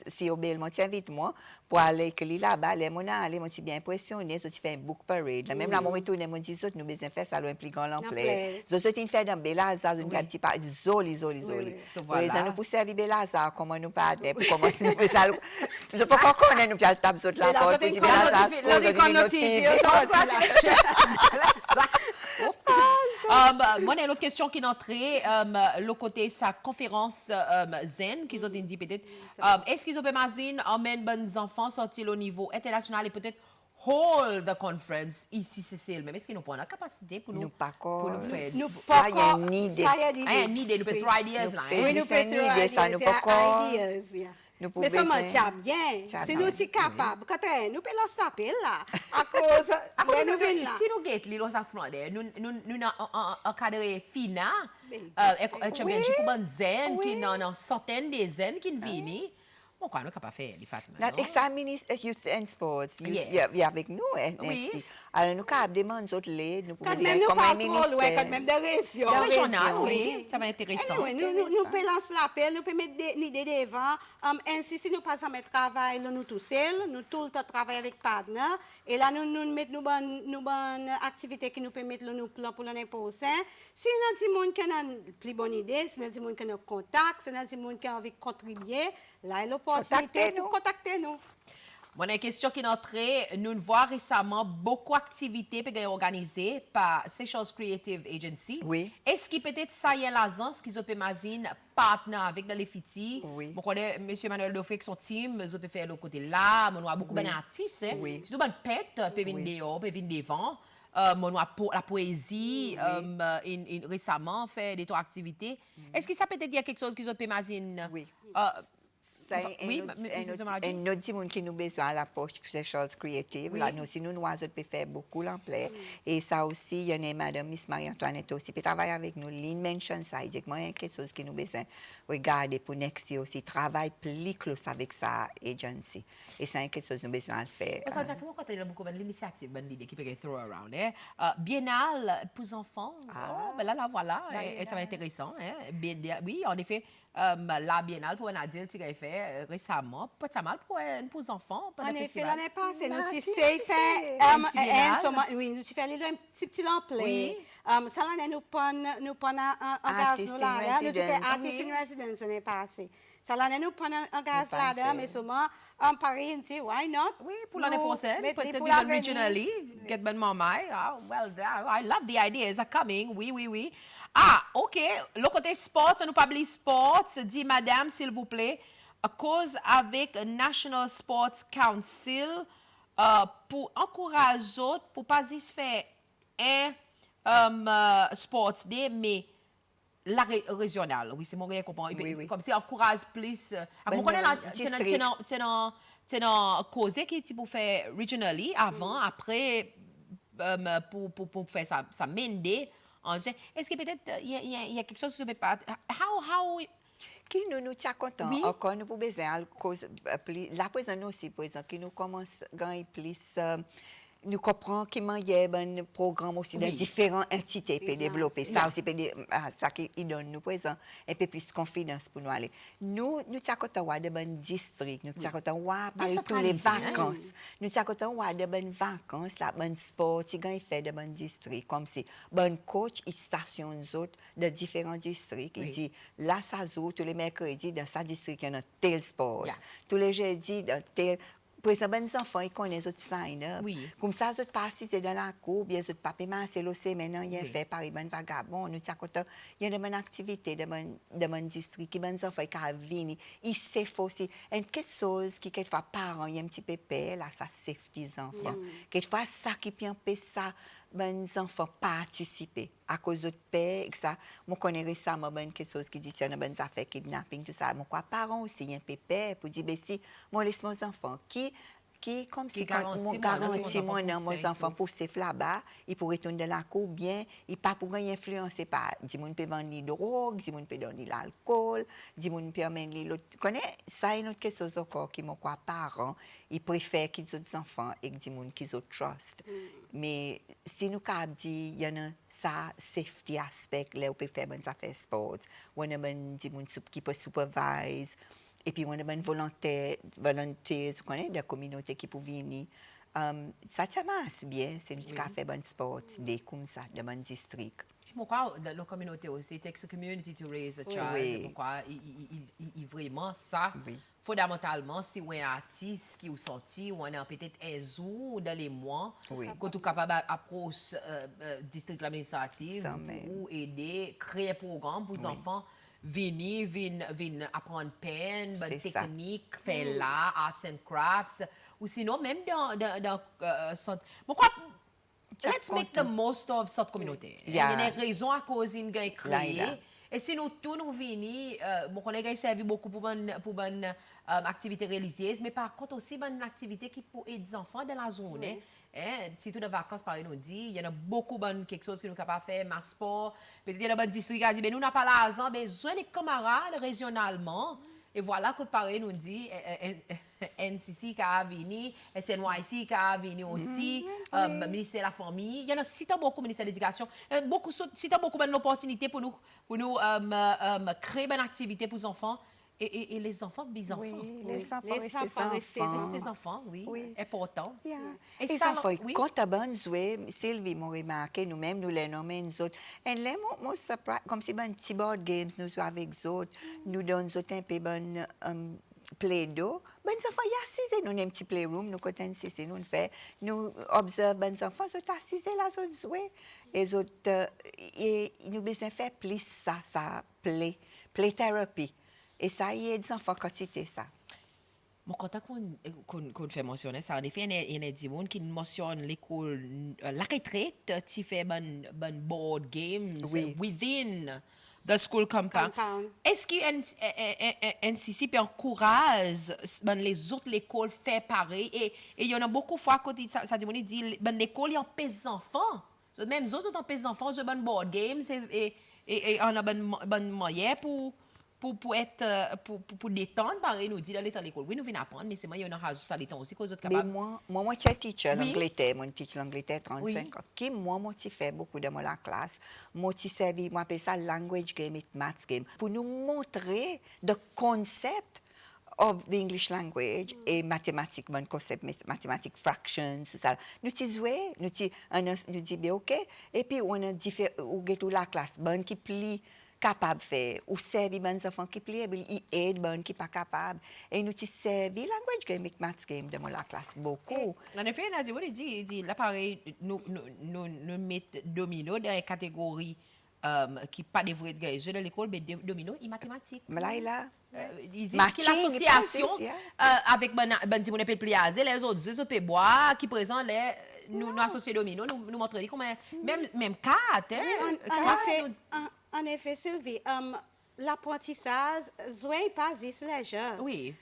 si au Belmont, t'invite-moi pour aller là-bas. Les gens allaient, m'ont bien impressionné. Je fais un book parade. Même là, mon retour, m'ont dit, nous besoin faire ça, un plus grand l'ampleur. Je suis fait dans Belazar, une petite part, zoli. Ça nous pousse à vivre Belazar, comment nous parler, comment nous faire ça. Je peux pas connaître nous, puis elle tape sur la porte, puis Belazar Moi, il y a une autre question qui est entrée, le côté sa conférence Zen, qu'ils ont dit peut-être. Est-ce qu'ils ont permis d'emmener les enfants sortir au niveau international et peut-être hold the conference ici, c'est même. Est-ce qu'ils n'ont pas la capacité pour nous faire? Nous pas ça, il y a une idée. Une idée, nous peut trois ideas là. Oui, nous peut trois ideas. Nous pas mais ça marche bien. Si nous sommes capables, nous pouvons lancer l'appel là. À cause, nous venons là. Si nous guettons, nous avons un cadre fina, championship pour un zen, qui ont une centaine de zen qui viennent. Bon, quoi, nous sommes pas faire les Fatma. Examiner Youth and Sports. Youth avec nous, ainsi. Alors, nous avons demandé aux les, nous pouvons dire comme un ministère. Quand même des régions. Oui, ça va être intéressant. Nous pouvons lancer l'appel, nous pouvons mettre l'idée devant. Ainsi, si nous passons à travail, nous tous seuls, nous tout le temps travaillons avec partenaires. Et là, nous mettons nos bonnes activités qui nous permettent nos plans pour l'année prochaine. Si nous avons des gens qui ont une plus bonne idée, si nous avons des gens qui ont contact, si nous avons des gens qui ont envie de contribuer, là, il y a l'opportunité pour contacter nous. Bon, une question qui est entrée, nous voyons récemment beaucoup d'activités organisées par Seychelles Creative Agency. Oui. Est-ce qu'il peut-être ça y est l'agence qui peut imaginer partenaire avec les filles? Oui. On connaît M. Manuel Dofé avec son team, ils peuvent faire le côté là, on a beaucoup d'artistes. Oui. Si vous avez une pète, peut venir dehors, peut venir devant. On a la poésie, récemment fait des activités. Est-ce que ça peut être dire quelque chose qu'ils peuvent imaginer? Oui. Oui, un autre monde qui nous besoin à la poche, c'est Seychelles Creative. Là, nous aussi, nous peut faire beaucoup l'emploi. Et ça aussi, il y a une madame, Miss Marie-Antoinette aussi, qui travaille avec nous. Lynn mentionne ça. Il dit que moi, il y a quelque chose qui nous besoin regarder pour next year aussi. Travaille plus close avec sa agency. Et c'est quelque chose que nous besoin de faire. Ça veut dire que moi, quand il y a beaucoup d'initiatives, qui peut être throw around. Biennale pour enfants. Oh, ben là, voilà. Ça va être intéressant. Oui, en effet. La biennale pour un adulte qui a fait récemment, pas de mal pour les enfants. En effet, l'année passée, nous avons fait un petit emploi. Ça, l'année, nous prenons un gaz là. Nous avons fait Artist in Residence l'année passée. Ça, l'année, nous prenons un gaz là, mais seulement en Paris, on dit, why not? Oui, pour l'année prochaine, peut-être even regionally, get ben mamai. Well, I love the ideas are coming. Oui. OK. Le côté sports, nous parlons sports. Dit madame, s'il vous plaît, à cause avec National Sports Council pour encourager pour pas juste faire un sports day, mais la régionale. Oui, c'est mon rien comprendre. Comme si encourage plus. On connaît c'est une cause qui est pour faire regionally avant, après pour faire ça mende. Est-ce que peut-être il y a quelque chose qui ne peut pas. How qui nous tient content. Encore, nous pouvons besoin, la présence aussi, par exemple, qui nous commence à gagner plus nous comprenons qu'il y a un programme aussi dans différentes entités pour développer. Ça aussi, ça qui donne nous présent un peu plus de confiance pour nous aller. Nous sommes de bonnes districts, nous sommes parler tous les vacances. Nous sommes de bonnes vacances, la bonne sport, qui fait de bons districts, comme si bon coach, il stationne de différents districts. Il dit, là, ça joue tous les mercredis, dans sa district, il y a tel sport. Tous les jeudis, dans tel. Pour exemple, les enfants, ils connaissent les autres sign-up. Comme ça, ils passent dans la cour, bien sûr, papa et maman, c'est l'océan, maintenant, il y a fait par les vagabonds. Nous, il y a de bonnes activités, de bonnes districts, qui les enfants, qui viennent. Ils savent aussi. Et quelque chose qui, quelquefois, parents, il y a un petit peu peur, là, ça safety les enfants. Quelquefois, ça qui peut empêcher ça, les enfants participer. À cause de paix, ça, je connais récemment quelque chose qui dit qu'il y a des bonnes affaires, kidnapping, tout ça. Mon parents aussi, il y a un peu peur pour dire, ben si, moi, laisse mes enfants, comme si garantit mes enfants pour ces là-bas, ils pourraient retourner dans la cour bien, ils pas pour rien influencer par, dis moun peut vendre les drogues, dis moun peut donner l'alcool, dis moun peut amener l'autre. Connais ça une autre quelque chose encore qui mon quoi parents, ils préfèrent qu'ils autres enfants et dis moun qu'ils autres trust. Mais si nous cap dit il y en a ça safety aspect là on peut faire bonnes affaires sport, on a bon dis moun qui peut supervise. Et puis, on a des volontaires, vous connaissez, de la communauté qui peuvent venir. Ça marche bien, c'est nous qui fait bon sport, des comme ça, de bon district. Pourquoi la communauté aussi, it takes a community to raise a child. Pourquoi il vraiment ça, fondamentalement, si on est un artiste qui est sorti, ou on a peut-être un jour dans les mois, quand on est capable d'approcher district administratif ou aider, créer un programme pour les enfants. Venir apprendre peine, bonne technique, faire l'art, arts and crafts, ou sinon même dans let's make the most of cette communauté. Il y a une raison à cause d'une gagne créée. Et si nous tous nous venons, mon collègue a servi beaucoup pour une activité religieuse, mais par contre aussi une activité qui peut aider les enfants dans la zone. Si tout de vacances, par exemple, nous dit, il y en a beaucoup de quelque chose que nous sommes capables de faire, ma sport, peut-être il y a des districts qui disent, mais nous n'avons pas l'argent, mais besoin des camarades régionalement. Et voilà que pareil nous dit, NCC qui a venu, SNYC qui a venu aussi, ministère de la Famille. Il y en a citant beaucoup, ministère de l'Éducation. Citant beaucoup d'opportunités pour nous créer une activité pour les enfants. Et les enfants, les enfants. Oui, les enfants restent des enfants, oui. Important. Et ça, quand tu as besoin de jouer, Sylvie m'a remarqué, nous-mêmes, nous les nommons nous autres. Et là, moi, comme si un petit board games, nous jouons avec les autres, nous donnons un peu de play-doh. Les enfants, ils sont assis, nous avons un petit playroom, nous côté assis, nous observons les enfants, ils sont assis là, ils sont joués. Et les autres, nous besoin faire plus ça play therapy. Et ça, il y a des enfants quand c'était ça. Mon contact qu'on fait mentionner ça, en effet, il y a des gens qui mentionnent l'école, la retraite, tu fais bon board games within the school compound. Est-ce que NCC peut encourager les autres écoles faire pareil? Et il y en a beaucoup de fois quand ça dit l'école il empêche les enfants. Même les autres empêchent les enfants de bon board games et on a bon moyen pour détendre, pareil, nous dit d'aller dans l'école. Oui, nous venons apprendre, mais c'est moi, il y en a ça détendre aussi, cause capable. Mais moi, je suis teacher l'Angleterre, mon teacher l'Angleterre 35 ans. Qui, moi, je fais beaucoup de la classe. Moi, je servi, moi, appelle ça language game et maths game. Pour nous montrer le concept of the English language et mathématiques, bon concept mathématiques, fractions, tout ça. Nous jouons, nous disons, OK, et puis on a différents, la classe, bon qui plie, capable de faire, ou servir les enfants qui plient, ils aident les qui ne sont pas capables. Et nous servons language game et maths game dans la classe beaucoup. En effet, il dit, là, pareil, nous mettons domino dans une catégorie qui pas devrait être gagné dans l'école, mais domino et mathématiques. Mais là, ils disent qu'il y a l'association avec les pliazés, les autres bois qui présentent nous associons domino, nous montrons comment même carte. En effet, Sylvie, l'apprentissage, c'est pas juste léger. Oui.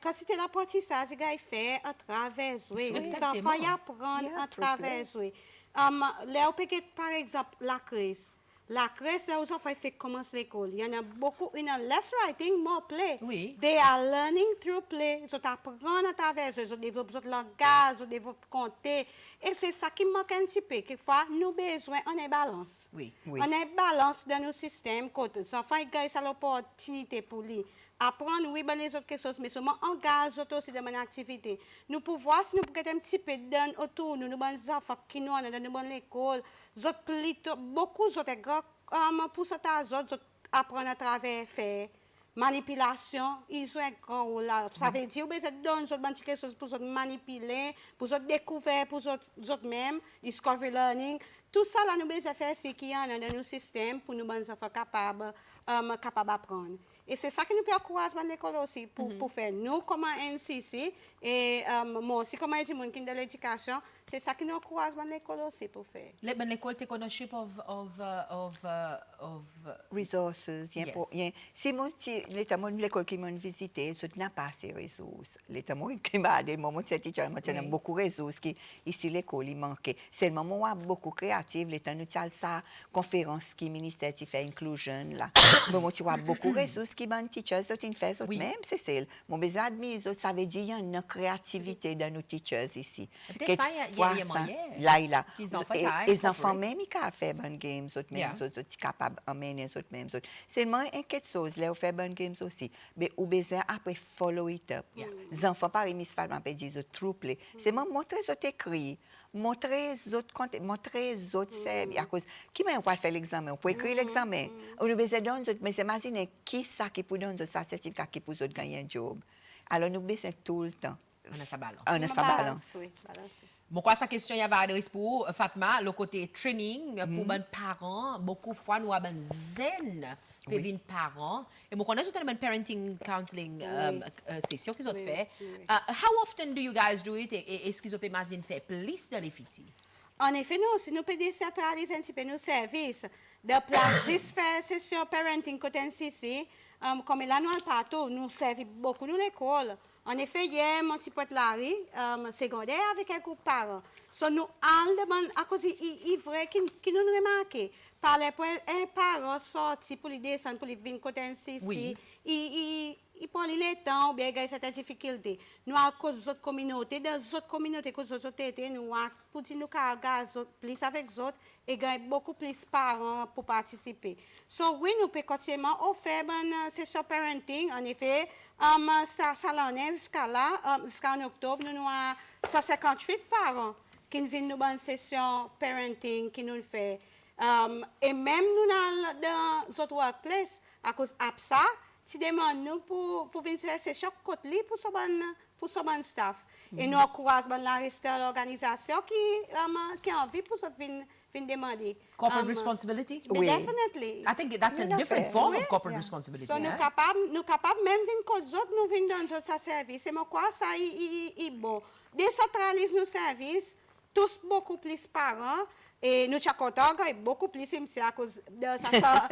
Quand c'était l'apprentissage, il fait à travers jouer. Les enfants apprennent à travers jouer. Par exemple, la crise. La crèche, là où ça fait commencer l'école. Il y en a beaucoup, less writing, more play. Oui. They are learning through play. Ils apprennent à travers eux, ils développent leur langage, ils développent compter. Et c'est ça qui manque un petit peu. Quelquefois, nous avons besoin, on est balance. Oui. Oui. On est balance dans nos systèmes. Quand les enfants ont l'opportunité pour lui apprendre, oui, ben les autres quelque chose, mais seulement engage aussi dans mon activité. Nous pouvons voir si nous pouvons un petit peu dans autour, nous avons des enfants qui nous ont dans l'école, beaucoup d'autres pourcentage autres apprennent à travers faire manipulation, ils ont un grand rôle là. Ça veut dire que vous donnez quelque chose pour manipuler, pour découvrir, pour autres même, discovery learning. Tout ça, là, nous devons faire ce qu'il y a dans nos systèmes pour nous rendre capables d'apprendre. Et c'est ça que nous pouvons encourager dans l'école aussi, pour faire nous, comme NCC, et moi aussi, comme un monde qui est dans l'éducation, c'est ça que nous encourageons dans l'école aussi pour faire. L'école take ownership of Resources. Yes. Si l'état de l'école qui m'a visité, je n'ai pas assez de ressources. L'état de climat, des moments de cette école, il y a beaucoup de ressources qui, ici, l'école, il manquait. C'est le moment où il y a beaucoup créatif, l'état nous a sa conférence qui ministère qui fait inclusion, là. Le moment où il y a beaucoup de ressources qui ban teachers, ils font Oui. même, c'est ça. Mon besoin d'admise, ça veut dire qu'il y a une créativité dans nos teachers ici. Peut-être ça, il y a moyen. Là, il a. Les enfants, Les enfants même, ils peuvent faire bonnes games, autres même, Yeah. autres capables d'emmener, autres même. C'est moins inquiète chose, là, on fait bonnes games aussi. Mais on a besoin après follow it up. Les enfants, par exemple, ils peuvent dire true play. C'est moi montrer les autres écrits, montrer les autres comptes, montrer les autres services. À cause, qui m'a pas fait l'examen? On peut écrire l'examen. On a besoin d'un autre, mais c'est imaginer qui ça qui peut donner ça certificat qui peut gagner un job. Alors, nous besoin tout le temps. On a sa balance. On a sa balance. Oui, balance. Bon, quoi, sa question, il y avait adresse pour Fatma, le côté training pour les parents. Beaucoup de fois, nous avons zen pour les parents. Et nous connaissons tellement parenting counseling session qu'ils ont fait. How often do you guys do it? Et est-ce qu'ils ont fait plus dans les filles? En effet, nous, si nous pouvons décentraliser un petit peu nos services, de placer faire session parenting côté NCC, comme là, nous, partout, nous servons beaucoup dans l'école. En effet, hier, mon petit pote Larry, secondaire avec un groupe de parents. So, nous allons à cause il vrai qui nous remarqué. Par les un parent sorti pour les descendre, pour les venir côté NCC, Oui. il prend le temps ou bien il y a certaines difficultés. Nous avons des autres communautés, des autres communautés que nous avons nous pour dire nous avons plus avec les autres et gagner beaucoup plus de parents pour participer. So, oui, nous pouvons continuer offrir une session parenting. En effet, ça l'année jusqu'à là, jusqu'en octobre, nous avons 158 parents qui viennent nous une session parenting qui nous fait. Et même nous dans les autres workplaces, à cause de ça, tu demandes nous pour venir faire ces chocs côté pour ce bon staff. Et nous encourageons la reste de l'organisation qui a envie pour venir demander. Corporate responsibility? Oui. Definitely. I think that's a Tout à different fait. form Oui. of corporate Yeah. responsibility. So, nous hein? capables même venir côté autres, nous venir dans notre service. C'est quoi ça est bon. Décentraliser nos services, tous beaucoup plus parents. Et nous avons beaucoup plus, c'est à cause de ça,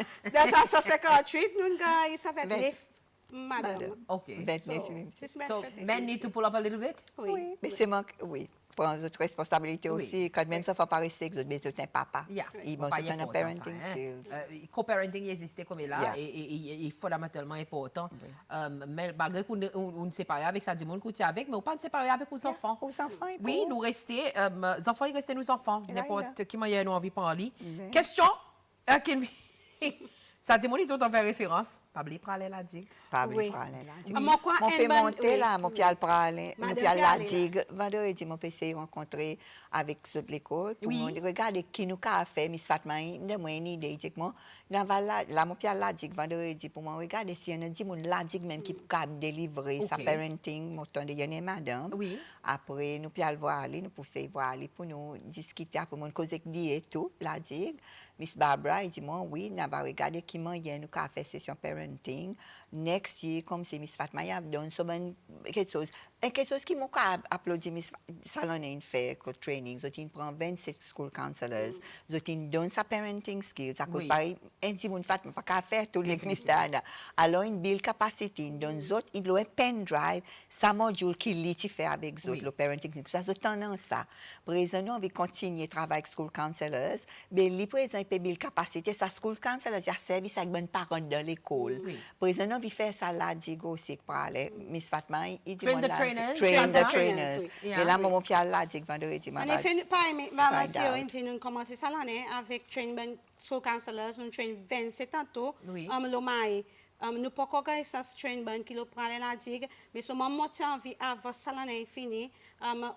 158, nous avons ça fait 9, madame. Okay. 29, So men need to pull up a little bit? Oui. Mais c'est moi, oui. Prendre notre responsabilité Oui. aussi. Quand même, ça ne fait pas rester que vous êtes un papa. Yeah. Ils Bon, vont pas se faire un important, parenting ça, hein. skills. Co-parenting existe comme là Yeah. et est fondamentalement important. Mais malgré qu'on ne sépare avec ça, dit monde qu'on avec, mais on pas séparer avec les enfants. Aux enfants, ils Oui, peuvent. nous rester, les enfants, ils restent nos enfants. Là, N'importe qui m'a nous envie de parler. Oui. Question? Ça dit, mon tout en fait référence. Pas oublier parler la digue. Pas Oui. oublier parler là. Ah, mon coin, Mon un peut bon- monter oui. là, mon peut aller parler, mon Madame peut aller la Gallet, là. digue. Vendredi, mon peut essayer de rencontrer avec ceux de l'école. Pour Oui. me regarder qui nous a fait, Miss Fatma, de moi une idée. Dit que moi, là, mon peut aller la digue vendredi pour me regarder si on a dit mon la digue même qui peut délivrer sa Ok. parenting, mon temps de y en madame. Oui. Après, nous peut aller voir aller, nous pouvons voir aller pour nous discuter, pour nous causer et tout, la digue. Miss Barbara, il dit moi, oui, nous va regarder qui moyen nous avons fait session parenting. Next year, comme c'est Miss Fatma, il a donné quelque chose. Et quelque chose qui m'a applaudi Miss Salonne fait comme training. Ils prend 27 school counselors. Ils donnent sa parenting skills. À cause pareil, un petit monde Fatma pas qu'à faire tous les ministères. Alors, ils build capacity. Ils donnent autres, ils ont un pen drive, ça module qui lit fait avec autres le parenting. Ça, c'est tendance ça. Président, on va continuer à travailler avec school counselors. Mais les présidents peuvent build capacité. Ça, school counselors, il y a service avec bonnes parents dans l'école. Président, on va faire ça là, digo aussi pour aller. Miss Fatma, il dit train the trainers. Mais là, mon père là, dit que vendredi, en effet, maman, si nous commençons ça l'année avec train school counselors, nous train 27 tantôt, nous pas encore ça train ban qui le prend la digue, mais si mon moitié envie avant ça l'année fini,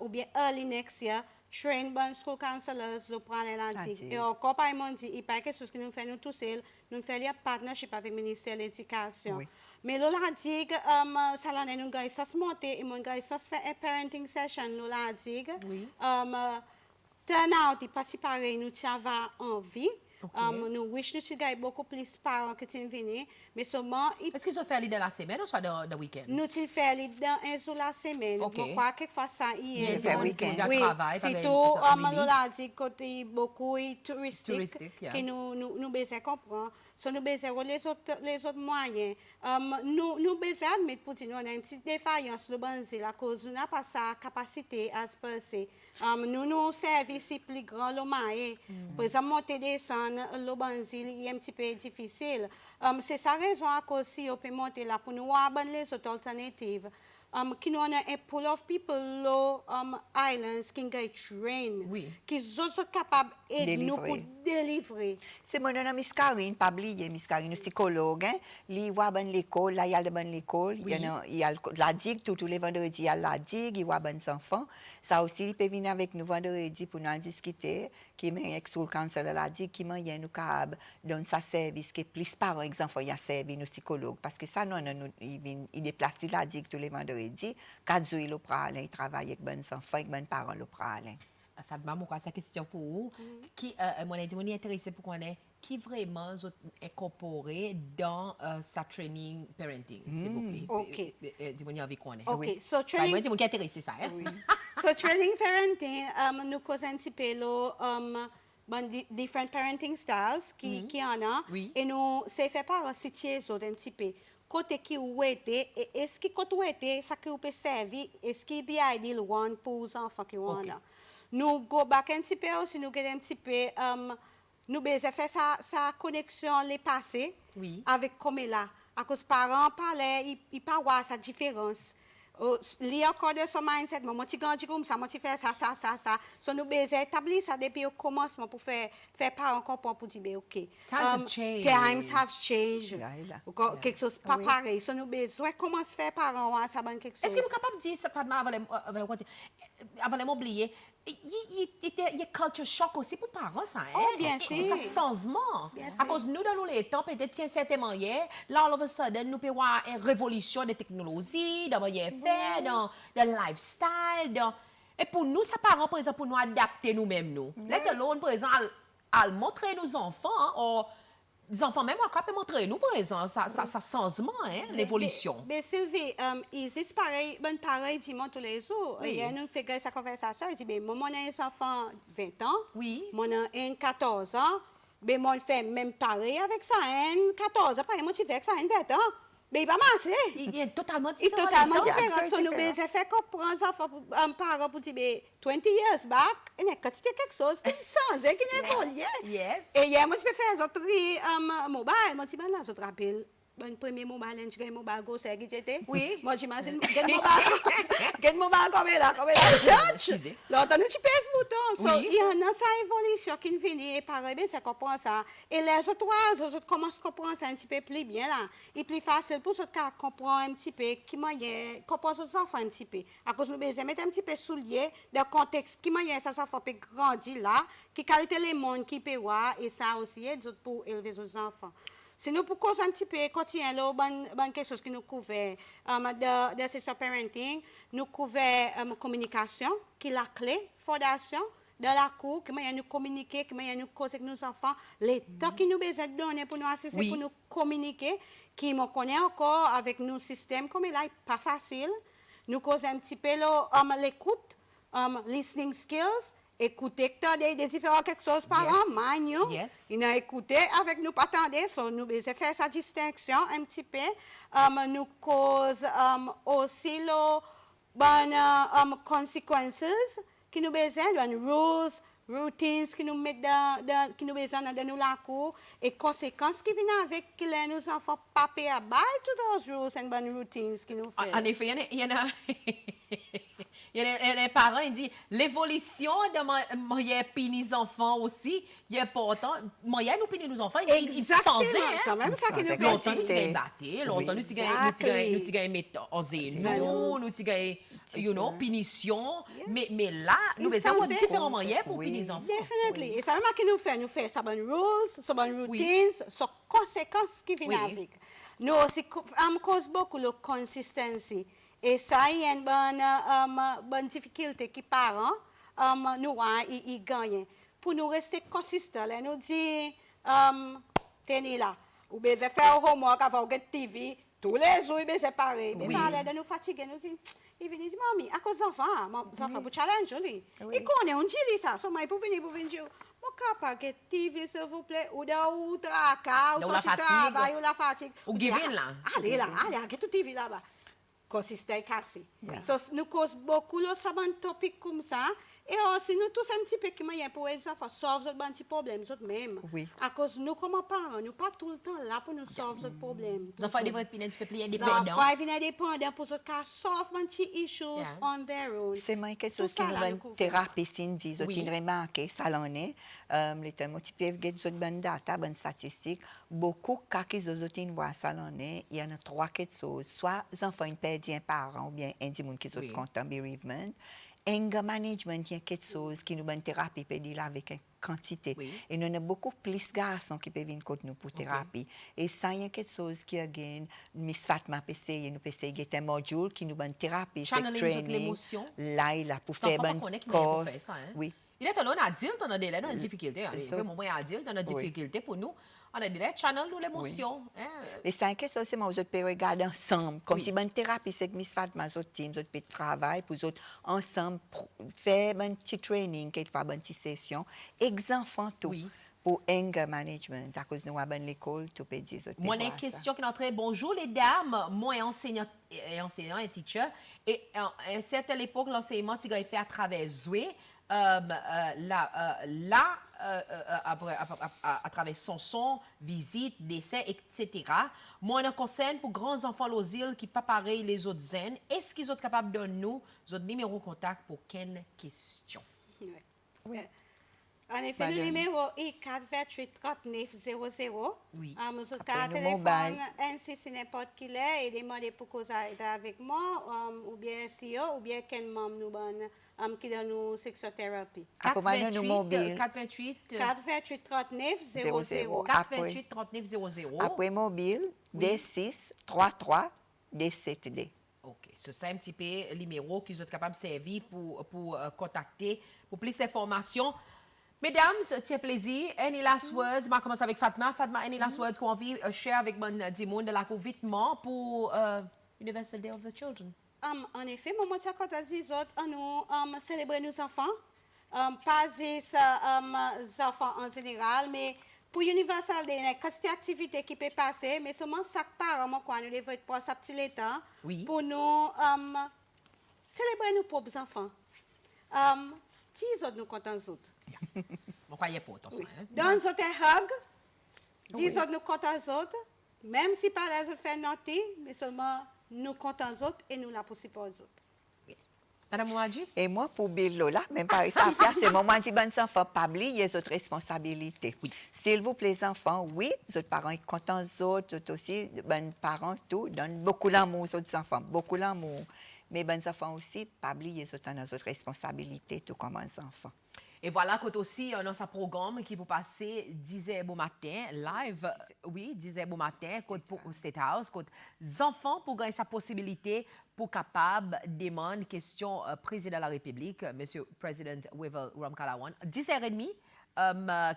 ou bien early next year, train ban school counselors le prend la digue. Et encore pas mon dit, il pas quelque chose que nous faisons nous tous seuls, nous faisons un partnership avec le ministère de l'Éducation. Mais là digue, ça l'année nous gagne ça se monter et mon gagne ça se fait un parenting session là digue. Turn out, il pas si pareil, nous tiens envie. Nous wish nous tu gagnes beaucoup plus parents que tu venir, mais seulement est-ce qu'ils ont fait l'idée dans la semaine ou soit dans le week-end? Nous tu fais l'idée dans un jour la semaine. Pourquoi quelquefois ça hier le week-end. Oui, c'est tout. On a dit côté beaucoup touristique que nous besoin comprendre. So nous besoin les autres moyens. Nous besoin admettre pour dire nous on a une petite défaillance le banzi la cause nous n'a pas sa capacité à se passer. Nous service plus grand le moyen. Par exemple monter descendre le banzi est un petit peu difficile. C'est sa raison à cause si on peut monter là pour nous avoir les autres alternatives. Qui nous a un pool of people low islands qui get trained, qui sont capables de nous pour délivrer. C'est mon nom Miss Karine, pas oublier Miss Karine, psychologue, il va à l'école, là il y a de bonne l'école, il y a la digue tous les vendredis, il y a la digue, il va à bonnes enfants. Ça aussi il peut venir avec nous vendredi pour nous discuter, qui met avec school counsel la digue, qui m'a nous capable donne sa service qui plus par exemple il y a servi nous psychologue parce que ça non il déplace la digue tous les vendredis. Quand il travaille avec bonnes enfants, avec bonnes parents, le pralin. Fatma, moi, sa question pour vous, qui, moi, je suis intéressé pour qu'on ait qui vraiment incorporé dans sa training parenting, s'il vous plaît. OK. Dis-moi avec quoi on est. OK. So training. Moi, dis-moi qui est intéressé ça. Oui. So training parenting, nous causons un petit peu different parenting styles qui en a, et nous c'est fait par situation un petit peu. Côté qui ou était est-ce que côté ou était ça qui peut servir est-ce qu'il y a ideal one pour les enfants qui ont là nous go back un petit peu aussi nous get un petit peu nous besoin faire sa connexion les passés avec comme là à cause parents parlaient il pas voir sa différence li encore de son mindset moi tu grandis comme ça moi tu fais ça so nous besoin établir ça depuis au commencement pour faire parents comprendre pour dire OK times have changed quelque chose pas pareil so nous besoin comment se faire parents ça ban quelque chose est-ce que vous capable de dire ça avant m'oublier il y a culture shock aussi pour parents ça bien sûr ça changement à cause nous dans les temps peut-être tiens certainement hier là all of a sudden nous peut voir une révolution des technologies dans dans le lifestyle et pour nous ça parents par exemple pour nous adapter nous-mêmes let alone par exemple à montrer nos enfants les enfants même on peut montrer nous par exemple ça changement l'évolution mais Sylvie c'est pareil dis-moi tous les jours et nous fait sa conversation il dit ben moi on a un enfant 20 ans moi on a un 14 ans ben moi on fait même pareil avec ça un 14 ans pareil moi tu fais avec ça un 20 ans mais il va marcher. Il est totalement différent. Il est totalement différent. So, nous besoin faire comprendre ça parents pour dire 20 years back, il y a quelque chose qui change, qui évolue. Yes. Et hier, moi, je peux faire un autre mobile. Moi, je me rappelle. Mon premier mobile, j'ai un mobile go c'est qui j'étais. Oui. Moi j'imagine quel mobile comme là touch. Là tu pèses bouton. So il y a ça évolution qui vient et pareil bien c'est comprendre ça. Et les autres commencent à comprendre ça un petit peu plus bien là. Il est plus facile pour ceux qui comprennent un petit peu qui moyen comprendre aux enfants un petit peu. À cause nous besoin mettre un petit peu soulier dans contexte qui moyen ça faut peut grandir là, qui qualité les monde qui peut voir et ça aussi est pour élever aux enfants. Si nous pour cause un petit peu continuer là quelque chose qui nous couvert de session parenting nous couvert communication qui est la clé fondation dans la cour, comment nous communiquer, comment nous causer avec nos enfants, les temps qui nous besoin de donner pour nous assister, Oui. pour nous communiquer, qui me connaît encore avec nos systèmes, comme il est pas facile. Nous causons un petit peu l'écoute, listening skills, écouter des différents quelque chose par Yes. an, man, Yes. il a écouté avec nous pas attendre, so nous besoin faire sa distinction un petit peu. Nous cause aussi le bon consequences qui nous besoin, les rules, routines qui nous mettent qui nous besoin dans nous la cour et conséquences qui viennent avec qui nos enfants pas payer à bail tous those rules and bon routines qui nous fait. En effet, il y en a, il y a des parents qui disent l'évolution de moyen pini les enfants aussi, il est important. Moyen nous pini nos enfants, ils Exactement, sans c'est même ça qui nous longtemps fait. nous t'gay battre, longtemps nous t'gay mettre en zéro, nous t'gay punition, mais là nous Et ça, besoin de c'est- différents moyens pour Oui. punir les enfants. Definitely. Et ça, qui nous fait ça bonnes rules, ça bonnes routines, ça conséquences qui viennent Oui. avec. Nous aussi, cause beaucoup de consistency. Et ça, il y a une bonne difficulté qui parents, nous, ils gagnent. Pour nous rester consistants, là, nous dit, tenez là, ou bien faire homework avant de TV, tous les jours, c'est pareil. Mais Oui. par là, de nous fatiguer, nous dit, il vient dire, mamie, à cause d'enfants, enfants pour challenge, lui. Oui. Il connaît, on dit ça. So, moi, pour venir dire, mon capable de TV, s'il vous plaît, ou de tracas, Ou ou la sorti fatigue. travail, ou la fatigue. Ou dit, giving, là. Allez là, get tout TV là-bas. Consistant cassé. Yeah. So, nous cause beaucoup de ça, un topic comme ça. Et aussi, nous tous un petit peu qui moyen pour les enfants, solve un petit problème, eux même. Oui. À cause nous, comme parents, nous pas tout le temps là pour nous solve ce problème. Les enfants devraient être un petit peu plus Les indépendants. enfants viennent indépendants pour eux solve un petit issues Yeah. on their own. C'est moi quelque chose Tout ça, qui nous là, va nous couvre. thérapie Cindy, Oui. qui remarqué ça l'en est. Les termes qui peuvent get bonne data, bonne statistique. Beaucoup quand ils ont voient ça l'en est, il y en a trois quelque chose. Soit les enfants ils perdent un parent ou bien un des gens qui sont Oui. contents bereavement. Anger management, il y a quelque chose qui nous donne thérapie peut dire avec une quantité. Oui. Et nous avons beaucoup plus de garçons qui peuvent venir contre nous pour thérapie. Et ça, il y a quelque chose qui a gagné. Miss Fatma PC, nous PC, il y a un module qui nous donne thérapie, c'est Channeling les autres training. l'émotion. Là, il a pour Les faire enfants pas bonne connaissent qu'il y a pour cause. faire ça, hein? Oui. Il est alors, on a dit, on a des difficultés. ça. Vraiment, on a dit, on a des Oui. difficultés pour nous. On a dit, channel nous l'émotion. hein. Et c'est une question, c'est moi, vous pouvez regarder ensemble. Comme Oui. si bonne thérapie, c'est que Miss Fatma, vous team, vous pouvez travailler, pour vous ensemble, faire un petit training, quelquefois, une petite session. Enfants tout. Oui. Pour anger management, à cause de nous, à l'école, tout peut dire. Moi, j'ai une question qui est entrée. Bonjour les dames, moi, enseignant et teacher. Et à une certaine époque, l'enseignement, tu as fait à travers Zoé. À travers son, visite, décès, etc. Moi, on a un conseil pour grands enfants l'osile qui pas pareil les autres zen. Est-ce qu'ils sont capables de nous notre numéro de contact pour quelle question? Oui. En effet, Madame. le numéro est 428 3900. Oui. Sur Après, carte le téléphone, mobile. ainsi c'est n'importe qui l'est, et demander pour causer avec moi, ou bien CEO, ou bien quel membre nous bonne, qui donne nous sexothérapie. Après, maintenant, nous mobile. 428 428 3900. 428 3900. Après mobile, D6 33 D7D. OK. C'est un petit peu le numéro qu'ils sont capables de servir pour contacter pour plus d'informations. Mesdames, c'est un plaisir. Any last words? Je vais commencer avec Fatma. Fatma, any last words qu'on a envie de share avec mon monde de la COVID-19 pour Universal Day of the Children? En effet, moi, je quand on dit nous célébrer nos enfants, pas les enfants en général, mais pour Universal Day, il y a une quantité d'activités qui peut passer, mais seulement chaque parent, quoi, nous devons être pour sa petite temps Oui. pour nous célébrer nos propres enfants. Dis autres nous contents autres. On croyait pas autant ça. Hein? Donne autres un hug, dis autres nous contents autres, même si par là je fais naughty, mais seulement nous contents autres et nous la possible aux autres. Madame Ouadji? Et moi, pour Bill Lola, même par ça, c'est le moment de bonnes enfants, pas oublier votre responsabilité. Oui. S'il vous plaît, les enfants, oui, les autres parents sont contents, les autres aussi, bonnes parents, tout, donnent beaucoup d'amour aux autres enfants, beaucoup d'amour. Mais bonnes enfants aussi, pas oublier notre responsabilité, tout comme les enfants. Et voilà, qu'on aussi, on a un programme qui peut passer 10h bon matin, live, oui, 10h bon matin, pour State House, les enfants pour gagner sa possibilité pour capable demander question président de la République, Monsieur Président Wevel Ramkalawan, 10h30.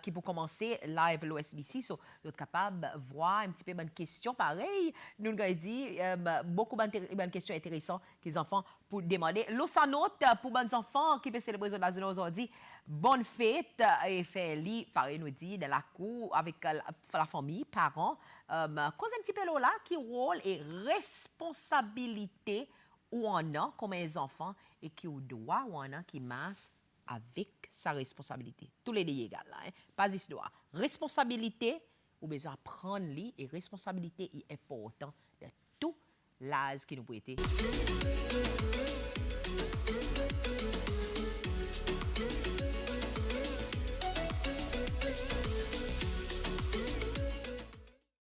Qui pour commencer live l'OSBC, so vous êtes capable de voir un petit peu bonne question pareil. Nous avons dit beaucoup de questions intéressantes que les enfants pour demander. L'autre note pour les enfants qui peuvent célébrer la zone aujourd'hui, bonne fête et fait lit pareil nous dit de la cour avec la famille, parents. Cause un petit peu là qui rôle et responsabilité ou on a comme les enfants et qui ou doit ou on a qui masse avec sa responsabilité. Tous les deux égales, là, hein? Pas histoire. Responsabilité, ou besoin prendre lui, et responsabilité est important de tout l'âge qui nous peut être.